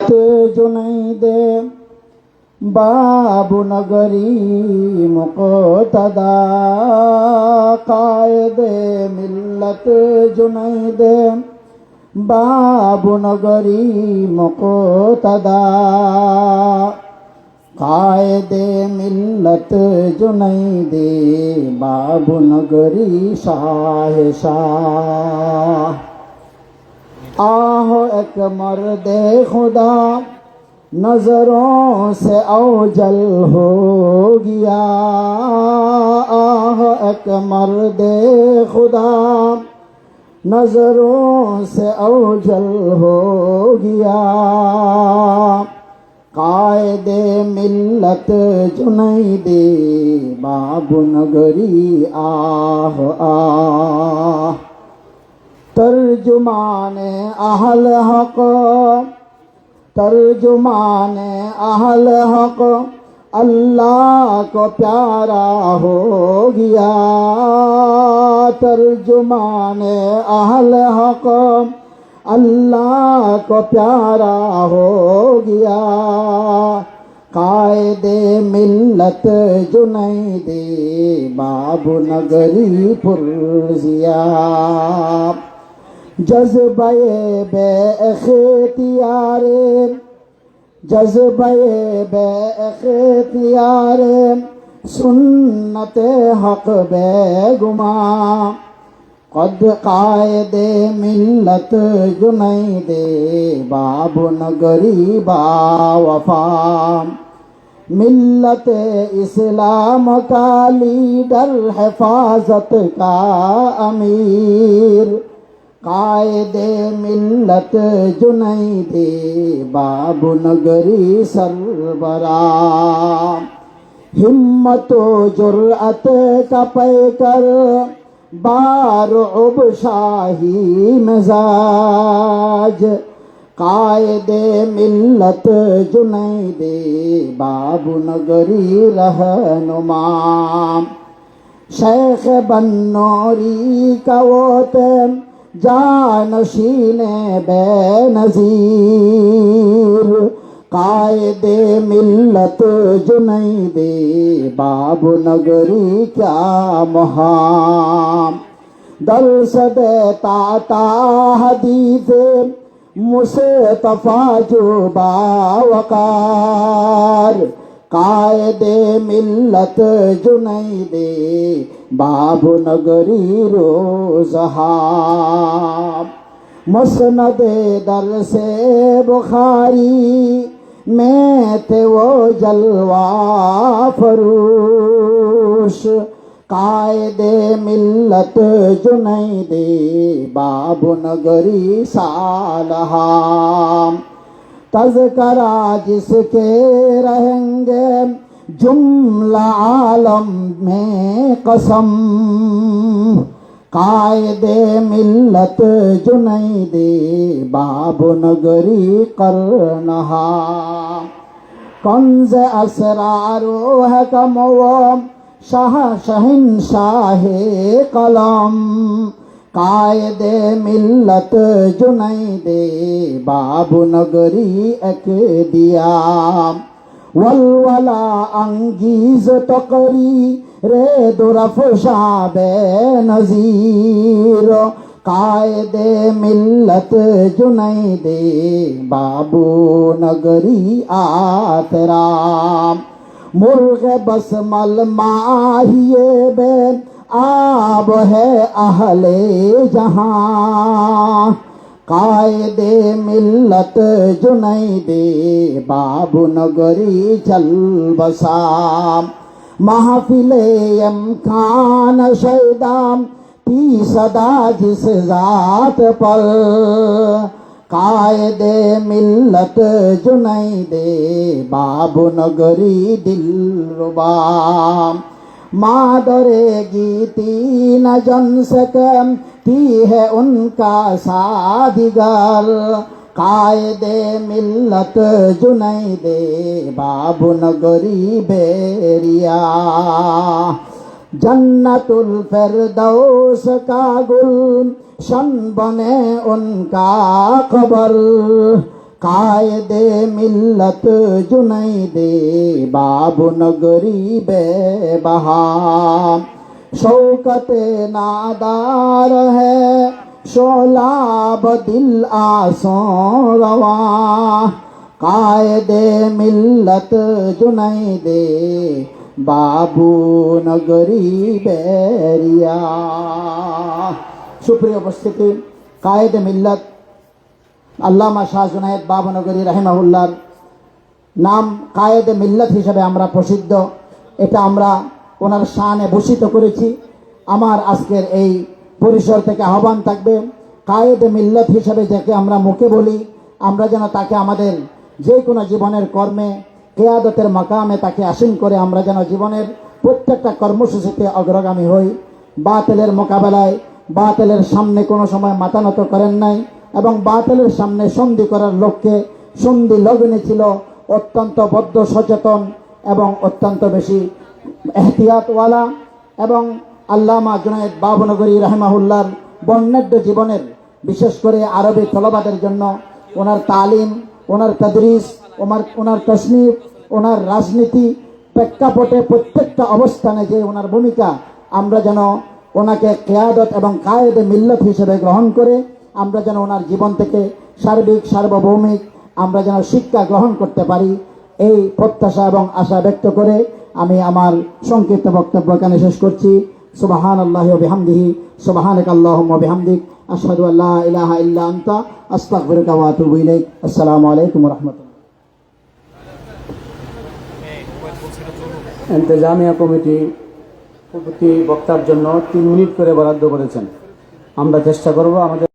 जुनैदे बाबू नगरी मुक़तदा कायदे मिल्लत जुनैदे बाबू नगरी मुक़तदा कायदे मिल्लत जुनैदे बाबू नगरी शाह आहो एक मर्दे खुदा नजरों से औजल हो गया। आहो एक मर्दे खुदा नजरों से औजल हो गया। कायदे मिल्लत जुनैदे बाबू नगरी आह आह तर्जुमाने अहल हक तर्जुमाने अहल हक अल्लाह को प्यारा हो गया। तर्जुमाने अहल हक अल्लाह को प्यारा हो गया। कायदे मिल्लत जुनैदे बाबू नगरी पुरजिया। जज्बे बेख्तियारे जज्बे बेख्तियारे सुन्नते हक बेगुमा कद कायदे मिल्लत जुनैदे बाबू नगरी बावफा। मिल्लत इस्लाम का लीडर हिफाजत का अमीर कायदे मिल्लत जुनैदे बाबू नगरी सरबरा। हिम्मतो जुर्अत का पैकर बारूब शाही मिजाज कायदे मिल्लत जुनैदे बाबू नगरी रहनुमा। शेख बन्नौरी का वो जानशीने बेनज़ीर कायदे मिल्लत जुनैदे बाबू नगरी क्या मुहाम। दर्स देता ता हदीसे मुस्तफा जो बावकार कायदे मिल्लत जुनैदे बाबू नगरी रोज़हा। मुस्नदे दर से बुखारी में थे वो जलवा फरूश कायदे मिल्लत जुनैदे बाबू नगरी सालहा। तज़करा जिसके रहेंगे जुमला आलम में कसम कायदे मिल्लत जुनैदे बाबू नगरी करनहा। कंज़ असरारो है कमो शाह शहंशाह कलम कायदे मिल्लत जुनैदे बाबू नगरी एक दिया। वलवला अंगीज तकरी रे दुरफ़शा बेनज़ीर कायदे मिल्लत जुनैदे बाबू नगरी आतराम। मुर्ग़ बसमल माहिए बे आब है अहले जहां कायदे मिल्लत जुनैदे बाबू नगरी चल बसा। महफिले यमकान शैदाम की सदा जिस जात पर कायदे मिल्लत जुनैदे बाबू नगरी दिलरुबा। मादरेगी तीन जन सकम ती है उनका सादिगर कायदे मिल्लत जुनैदे बाबू नगरी बेरिया। जन्नतुल फिरदौस का गुल शन बने उनका कबर কায়েদে মিল্লত জুনাইদে বাবু নগরী বেবাহা শৌকতে নাদার হ্যায় शोलाब दिल आसों रवा कायदे मिल्लत जुनैदे बाबू नगरी बैरिया। सुप्रिय उपस्थिति, कायदे मिल्लत আল্লামা শাহ জুনায়েদ বাবুনগরী রাহিমাহুল্লাহর নাম কায়েদে মিল্লত হিসেবে আমরা প্রসিদ্ধ। এটা আমরা ওনার শানে ভূষিত করেছি। আমার আজকের এই পরিসর থেকে আহ্বান থাকবে, কায়েদে মিল্লত হিসেবে যাকে আমরা মুখে বলি, আমরা যেন তাকে আমাদের যে কোনো জীবনের কর্মে কিয়াদতের মাকামে তাকে আসীন করে আমরা যেন জীবনের প্রত্যেকটা কর্মসূচিতে অগ্রগামী হই। বাতিলের মোকাবেলায় বাতিলের সামনে কোনো সময় মাথা নত করেন নাই এবং বাতিলের সামনে সন্ধি করার লক্ষ্যে সন্ধি লগ্নে ছিল অত্যন্ত বদ্ধ সচেতন এবং অত্যন্ত বেশি এহতিয়াতওয়ালা। এবং আল্লামা জুনায়েদ বাবুনগরী রাহিমাহুল্লাহর বর্ণাঢ্য জীবনের, বিশেষ করে আরবি তলবাদের জন্য ওনার তালিম, ওনার তদরিস, ওনার তসনিফ, ওনার রাজনীতি প্রেক্ষাপটে প্রত্যেকটা অবস্থানে যে ওনার ভূমিকা, আমরা যেন ওনাকে কিয়াদত এবং কায়েদে মিল্লত হিসেবে গ্রহণ করে আমরা যেন ওনার জীবন থেকে সার্বিক সার্বভৌমিক আমরা যেন শিক্ষা গ্রহণ করতে পারি, এই প্রত্যাশা এবং আশা ব্যক্ত করে আমি আমার সংক্ষিপ্ত বক্তব্য এখানে শেষ করছি। সুবহানাল্লাহি ওয়া বিহামদিহি, সুবহানাকাল্লাহুম্মা ওয়া বিহামদিক, আশহাদু আল্লা ইলাহা ইল্লা আনতা, আস্তাগফিরুকা ওয়া আতুবু ইলাইক। আসসালামু আলাইকুম ওয়া রাহমাতুল্লাহ। ইন্তেজামিয়া কমিটি পরবর্তী বক্তার জন্য 3 মিনিট করে বরাদ্দ করেছেন। আমরা চেষ্টা করব আমাদের